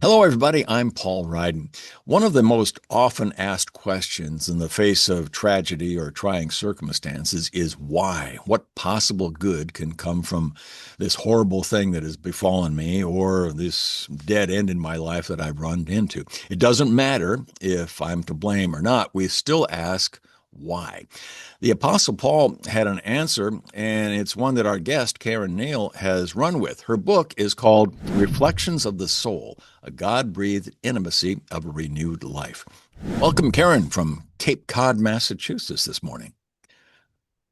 Hello, everybody. I'm Paul Ryden. One of the most often asked questions in the face of tragedy or trying circumstances is why? What possible good can come from this horrible thing that has befallen me or this dead end in my life that I've run into? It doesn't matter if I'm to blame or not. We still ask why. The Apostle Paul had an answer, and it's one that our guest, KarinMNeal, has run with. Her book is called Reflections of the Soul, a God breathed intimacy of a renewed life. Welcome, Karin, from Cape Cod, Massachusetts, this morning.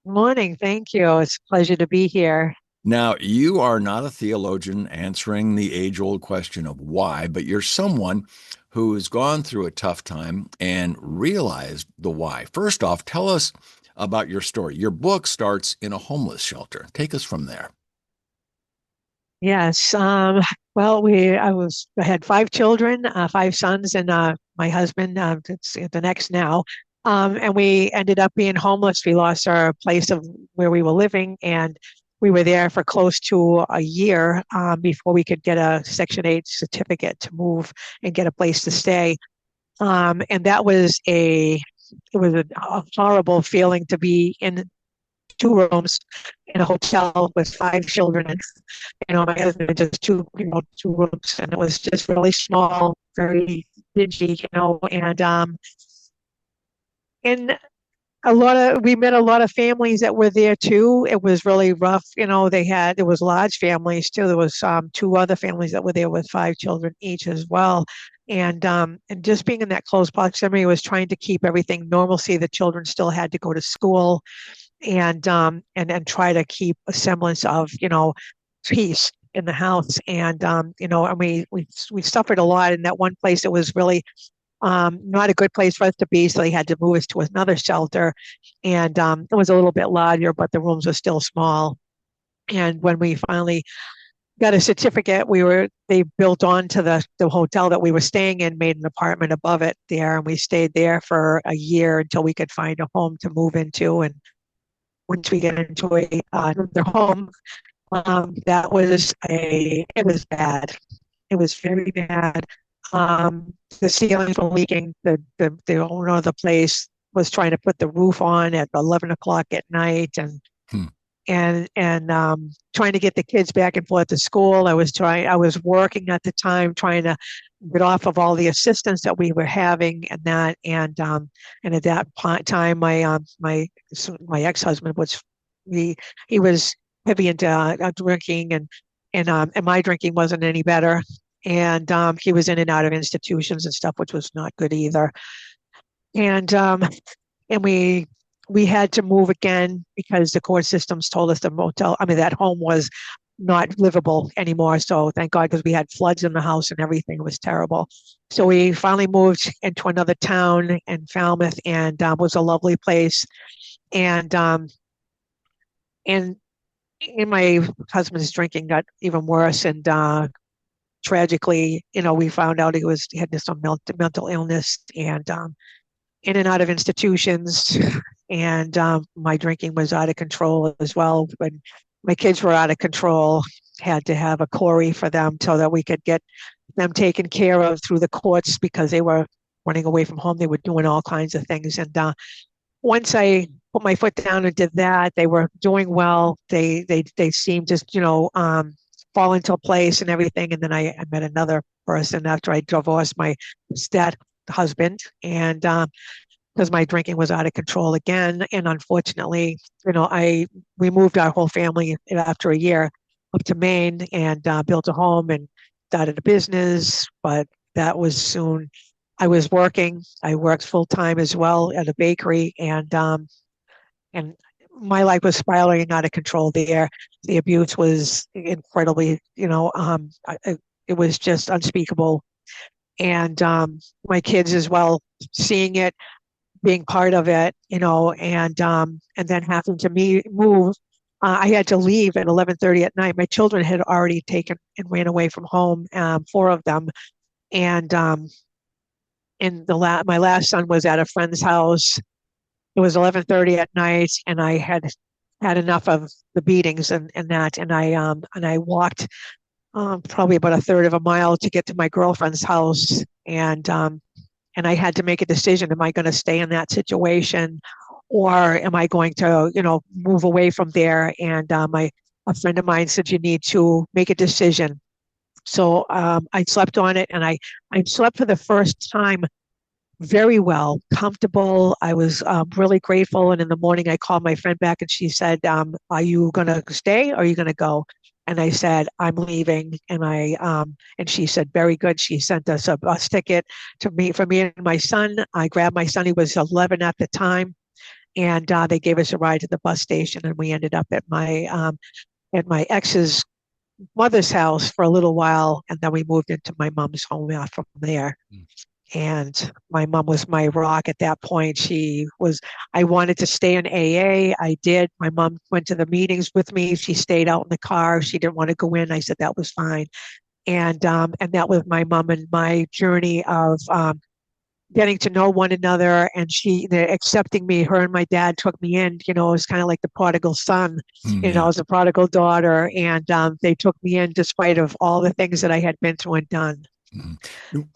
Morning. Thank you. It's a pleasure to be here. Now, you are not a theologian answering the age old question of why, but you're someone who has gone through a tough time and realized the why. First off, tell us about your story. Your book starts in a homeless shelter. Take us from there. Yes. Well, I had five children, five sons, and my husband, it's the next now. And we ended up being homeless. We lost our place of where we were living, and we were there for close to a year before we could get a Section 8 certificate to move and get a place to stay. And it was a horrible feeling to be in two rooms in a hotel with five children. And, my husband had just two rooms, and it was just really small, very dingy, and we met a lot of families that were there too. It was really rough. There was large families too. There was two other families that were there with five children each as well. And just being in that close proximity was trying to keep everything normalcy. The children still had to go to school and try to keep a semblance of peace in the house. And we suffered a lot in that one place. It was really not a good place for us to be, so they had to move us to another shelter. And it was a little bit larger, but the rooms were still small. And when we finally got a certificate, they built onto the hotel that we were staying in, made an apartment above it there, and we stayed there for a year until we could find a home to move into. And once we get into another home, it was bad. It was very bad. The ceilings were leaking. The owner of the place was trying to put the roof on at 11 o'clock at night, and Hmm. trying to get the kids back and forth to school. I was working at the time, trying to get off of all the assistance that we were having and that. And at that time, my ex-husband he was heavy into drinking, and my drinking wasn't any better. And he was in and out of institutions and stuff, which was not good either. And and we had to move again because the court systems told us that home was not livable anymore. So thank God, because we had floods in the house and everything. It was terrible. So we finally moved into another town in Falmouth, and was a lovely place. And and my husband's drinking got even worse, and tragically, we found out he had some mental illness, and in and out of institutions. And my drinking was out of control as well. When my kids were out of control, had to have a Corey for them so that we could get them taken care of through the courts because they were running away from home. They were doing all kinds of things. And once I put my foot down and did that, they were doing well. They seemed to fall into place and everything. And then I met another person after I divorced my step husband, and because my drinking was out of control again. And unfortunately, we moved our whole family after a year up to Maine, and built a home and started a business. But that was soon. I was working. I worked full time as well at a bakery, and my life was spiraling out of control there. The abuse was incredibly, it was just unspeakable. And my kids as well, seeing it, being part of it, and then having to move. I had to leave at 11:30 at night. My children had already taken and ran away from home, four of them, and my last son was at a friend's house. It was 11:30 at night, and I had had enough of the beatings and that, and I walked probably about a third of a mile to get to my girlfriend's house. And I had to make a decision. Am I going to stay in that situation or am I going to, move away from there? And a friend of mine said, you need to make a decision. So I slept on it and I slept for the first time very well, comfortable. I was really grateful. And in the morning, I called my friend back and she said, are you going to stay or are you going to go? And I said, I'm leaving. And she said, very good. She sent us a bus ticket for me and my son. I grabbed my son. He was 11 at the time. And they gave us a ride to the bus station. And we ended up at my ex's mother's house for a little while. And then we moved into my mom's home from there. And my mom was my rock at that point. I wanted to stay in AA. I did. My mom went to the meetings with me. She stayed out in the car. She didn't want to go in. I said that was fine. And that was my mom and my journey of getting to know one another and accepting me. Her and my dad took me in, it was kind of like the prodigal son, Yeah. as a prodigal daughter. And they took me in despite of all the things that I had been through and done. Mhm.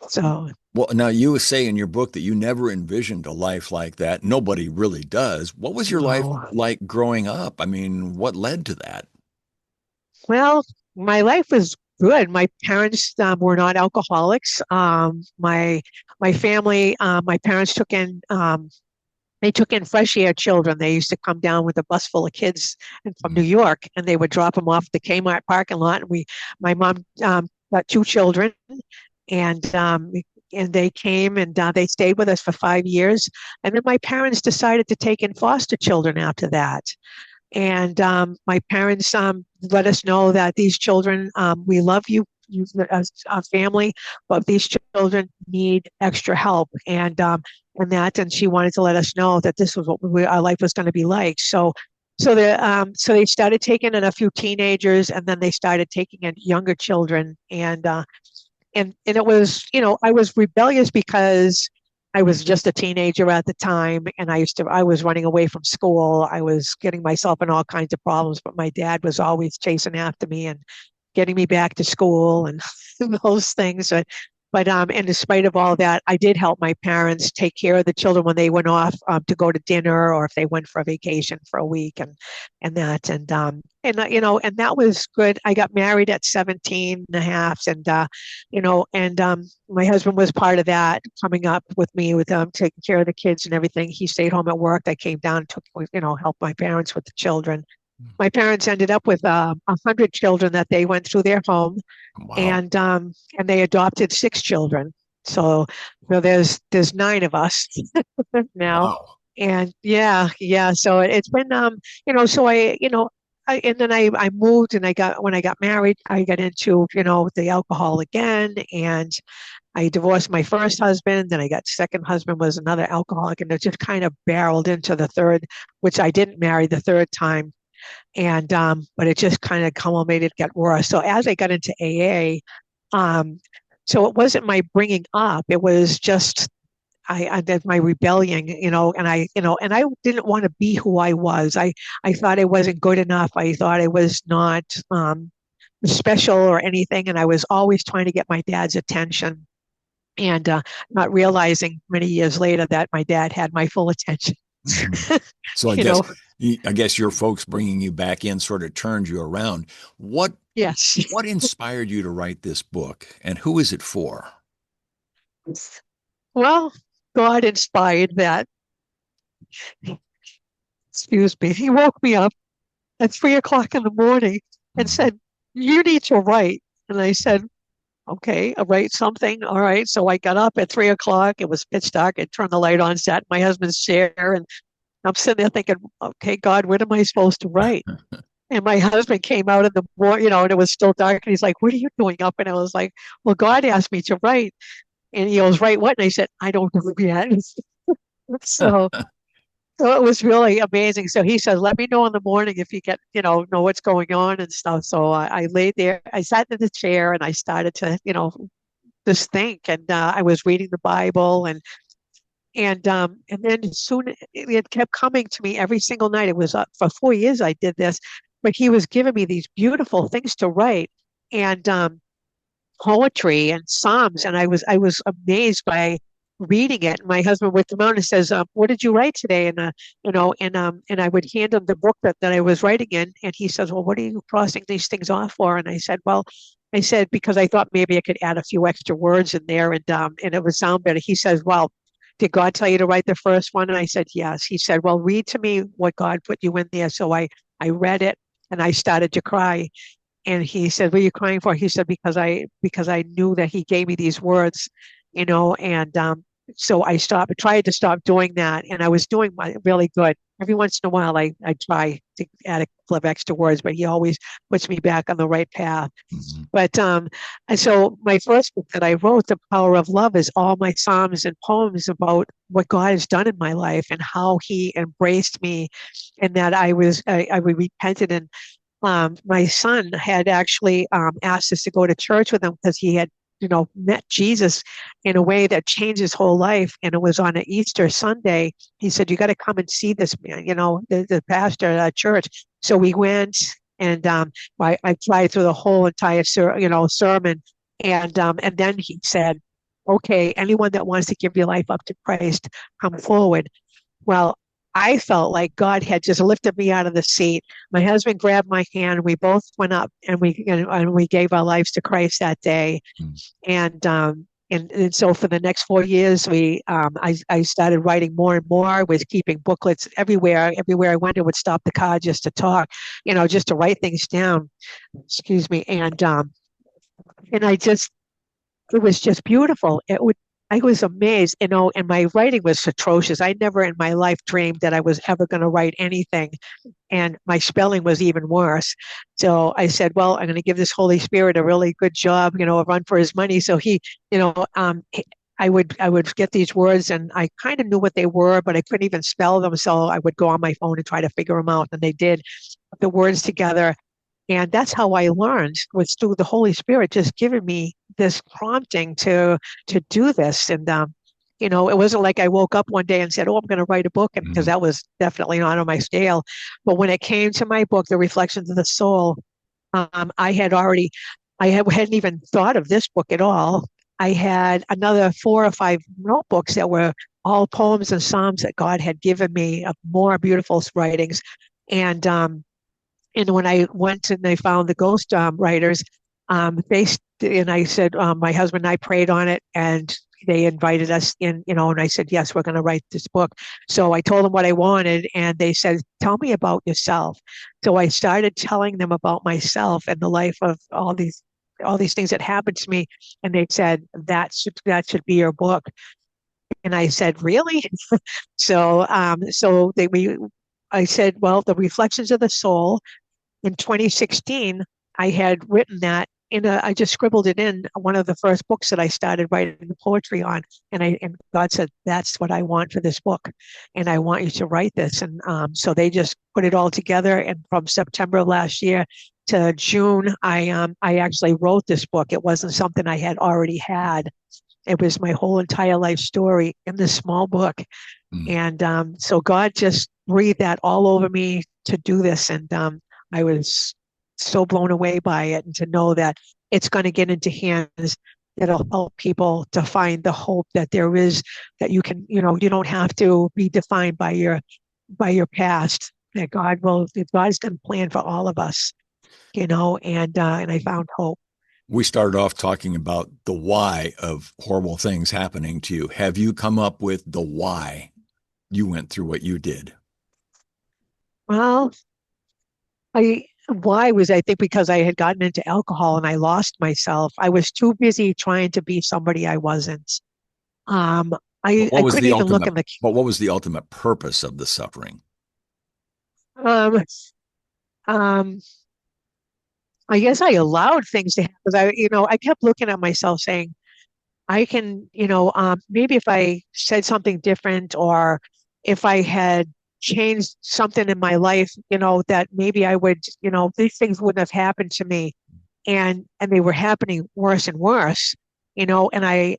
So Well, now you say in your book that you never envisioned a life like that. Nobody really does. What was your life no. like growing up? I mean, what led to that? Well, my life was good. My parents were not alcoholics. My family, my parents they took in fresh air children. They used to come down with a bus full of kids from New Mhm. York, and they would drop them off at the Kmart parking lot. And my mom got two children, and um, and they came and they stayed with us for 5 years. And then my parents decided to take in foster children after that. And my parents let us know that these children, we love you as a family, but these children need extra help. And she wanted to let us know that this was what our life was going to be like. So they started taking in a few teenagers, and then they started taking in younger children. And it was, I was rebellious because I was just a teenager at the time, and I was running away from school. I was getting myself in all kinds of problems, but my dad was always chasing after me and getting me back to school and those things. And in spite of all that, I did help my parents take care of the children when they went off to go to dinner or if they went for a vacation for a week and that was good. I got married at 17 and a half and my husband was part of that, coming up with me with taking care of the kids and everything. He stayed home at work. I came down and took, helped my parents with the children. My parents ended up with 100 children that they went through their home, Wow. and they adopted 6 children. So, there's 9 of us now, Wow. and yeah. So it's been so and then I moved, and when I got married, I got into the alcohol again, and I divorced my first husband. Then I got second husband was another alcoholic, and it just kind of barreled into the third, which I didn't marry the third time. And but it just kind of culminated, get worse. So as I got into AA, so it wasn't my bringing up; it was just I did my rebellion, and I didn't want to be who I was. I thought I wasn't good enough. I thought I was not special or anything, and I was always trying to get my dad's attention, and not realizing many years later that my dad had my full attention. Mhm. So you know, I guess your folks bringing you back in sort of turned you around. What yes. what inspired you to write this book, and who is it for? Well, God inspired that. Excuse me. He woke me up at 3 o'clock in the morning and Mhm. said, "You need to write." And I said, "Okay, I'll write something." All right. So I got up at 3 o'clock. It was pitch dark. I turned the light on, sat in my husband's chair, and I'm sitting there thinking, "Okay, God, what am I supposed to write?" And my husband came out in the morning, and it was still dark. And he's like, "What are you doing up?" And I was like, "Well, God asked me to write." And he goes, "Write what?" And I said, "I don't know yet." So So it was really amazing. So he said, "Let me know in the morning if you know what's going on and stuff." So I laid there, I sat in the chair, and I started to, just think. And I was reading the Bible, and then soon it kept coming to me every single night. It was for 4 years I did this, but he was giving me these beautiful things to write. and poetry and psalms, and I was amazed by reading it. My husband would come out and says, "What did you write today?" And I would hand him the book that I was writing in, and he says, "Well, what are you crossing these things off for?" And I said, "Well." I said, because I thought maybe I could add a few extra words in there and it would sound better. He says, "Well, did God tell you to write the first one?" And I said, "Yes." He said, "Well, read to me what God put you in there." So I read it and I started to cry. And he said, "What are you crying for?" He said, because I knew that he gave me these words, and so I tried to stop doing that, and I was doing really good. Every once in a while, I try to add a couple of extra words, but he always puts me back on the right path. Mm-hmm. But and so my first book that I wrote, The Power of Love, is all my psalms and poems about what God has done in my life and how He embraced me, and that I repented. And my son had actually asked us to go to church with him because he had, met Jesus in a way that changed his whole life. And it was on an Easter Sunday. He said, "You got to come and see this man, the pastor at church." So we went, and I tried through the whole entire sermon, and then he said, "Okay, anyone that wants to give your life up to Christ, come forward." Well, I felt like God had just lifted me out of the seat. My husband grabbed my hand. We both went up, and we gave our lives to Christ that day. Mm. And so for the next 4 years, I started writing more and more. Was keeping booklets everywhere. Everywhere I went, I would stop the car just to talk, just to write things down. Excuse me. And it was just beautiful. I was amazed, and my writing was atrocious. I never in my life dreamed that I was ever going to write anything, and my spelling was even worse. So I said, "Well, I'm going to give this Holy Spirit a really good job, a run for his money." So you know, um, I would get these words, and I kind of knew what they were, but I couldn't even spell them. So I would go on my phone and try to figure them out, and they did put the words together. And that's how I learned, was through the Holy Spirit just giving me this prompting to do this. And it wasn't like I woke up one day and said, "Oh, I'm going to write a book," and because Mm. that was definitely not on my scale. But when it came to my book, The Reflections of the Soul, hadn't even thought of this book at all. I had another 4 or 5 notebooks that were all poems and psalms that God had given me of more beautiful writings. And when I went and they found the ghost writers, and I said, my husband and I prayed on it, and they invited us in, and I said, "Yes, we're going to write this book." So I told them what I wanted, and they said, "Tell me about yourself." So I started telling them about myself and the life of all these things that happened to me, and they said that should be your book. And I said, "Really?" So I said, "Well, The Reflections of the Soul." In 2016, I had written that I just scribbled it in one of the first books that I started writing the poetry on. And God said, "That's what I want for this book. And I want you to write this." And so they just put it all together. And from September of last year to June, I actually wrote this book. It wasn't something I had already had. It was my whole entire life story in this small book. Mm. And so God just breathed that all over me to do this. And I was so blown away by it, and to know that it's going to get into hands that'll help people to find the hope that there is, that you can, you don't have to be defined by your past, that God's got a plan for all of us, and I found hope. We started off talking about the why of horrible things happening to you. Have you come up with the why you went through what you did? Well, why was, I think, because I had gotten into alcohol and I lost myself. I was too busy trying to be somebody I wasn't. Um, But I couldn't even look in the, what was the ultimate purpose of the suffering? um, um, I guess I allowed things to happen. I kept looking at myself saying, I can, maybe if I said something different, or if I had changed something in my life, that maybe I would, these things wouldn't have happened to me. And they were happening worse and worse, and I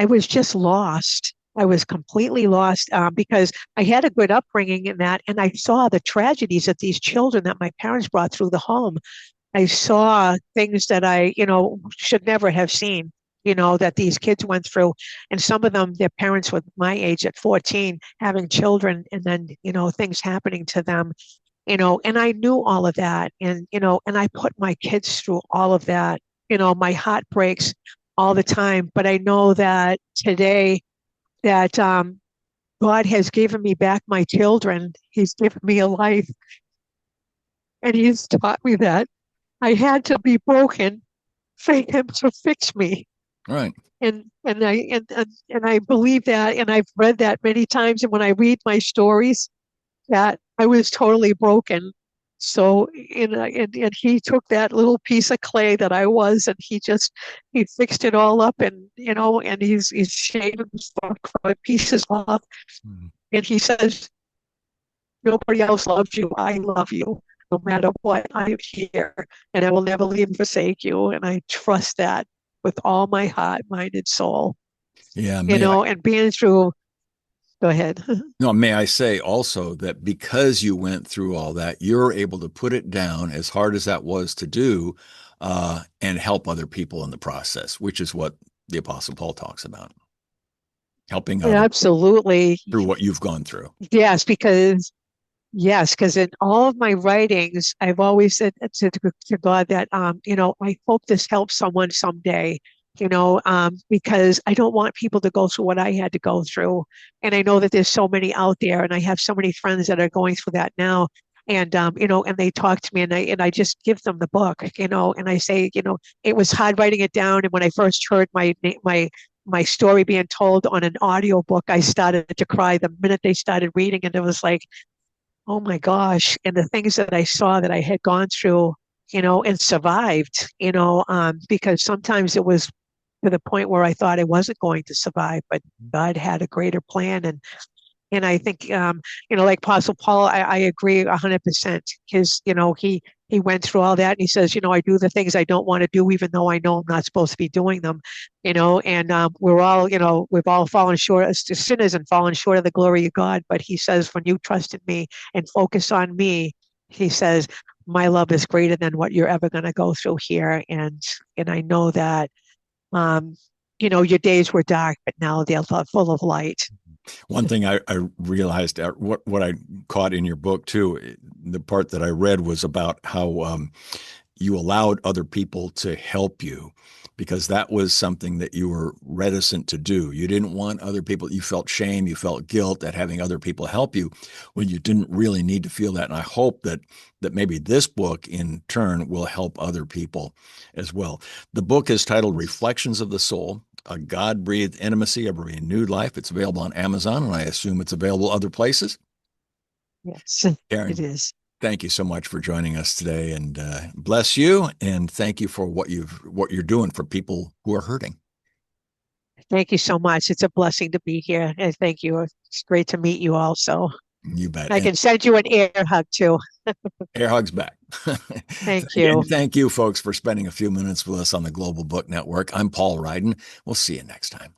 was just lost. I was completely lost, because I had a good upbringing in that, and I saw the tragedies that these children that my parents brought through the home. I saw things that I, should never have seen, that these kids went through. And some of them, their parents were my age at 14, having children, and then, things happening to them, and I knew all of that. And, and I put my kids through all of that. My heart breaks all the time. But I know that today that God has given me back my children. He's given me a life, and He's taught me that I had to be broken for Him to fix me. Right. And I believe that, and I've read that many times. And when I read my stories, that I was totally broken. So, and He took that little piece of clay that I was, and He fixed it all up, and and He's shaving the pieces off, Mm. and He says, "Nobody else loves you. I love you. No matter what, I'm here, and I will never leave and forsake you." And I trust that with all my heart, mind, and soul. Yeah. And being through. Go ahead. No, may I say also that because you went through all that, you're able to put it down, as hard as that was to do, and help other people in the process, which is what the Apostle Paul talks about, helping others Absolutely. through what you've gone through. Yes, because in all of my writings, I've always said to God that, I hope this helps someone someday, because I don't want people to go through what I had to go through. And I know that there's so many out there, and I have so many friends that are going through that now. And, and they talk to me, and I just give them the book, and I say, it was hard writing it down. And when I first heard my story being told on an audio book, I started to cry the minute they started reading. And it was like, oh my gosh, and the things that I saw that I had gone through, and survived, because sometimes it was to the point where I thought I wasn't going to survive, but God had a greater plan. And I think, like Apostle Paul, I agree 100%. He went through all that, and he says, I do the things I don't want to do, even though I know I'm not supposed to be doing them. And we're all, we've all fallen short as sinners and fallen short of the glory of God. But he says, when you trust in me and focus on me, he says, my love is greater than what you're ever going to go through here. And I know that, um, your days were dark, but now they're full of light. One thing I realized, what I caught in your book too, the part that I read was about how you allowed other people to help you, because that was something that you were reticent to do. You didn't want other people, you felt shame, you felt guilt at having other people help you when you didn't really need to feel that. And I hope that maybe this book in turn will help other people as well. The book is titled Reflections of the Soul, a God-breathed intimacy of a renewed life. It's available on Amazon, and I assume it's available other places. Yes, it Karin, is. thank you so much for joining us today, and bless you, and thank you for what you're doing for people who are hurting. Thank you so much. It's a blessing to be here. And thank you. It's great to meet you also. You bet. I And can send you an air hug too. air hugs back. Thank you. And thank you, folks, for spending a few minutes with us on the Global Book Network. I'm Paul Ryden. We'll see you next time.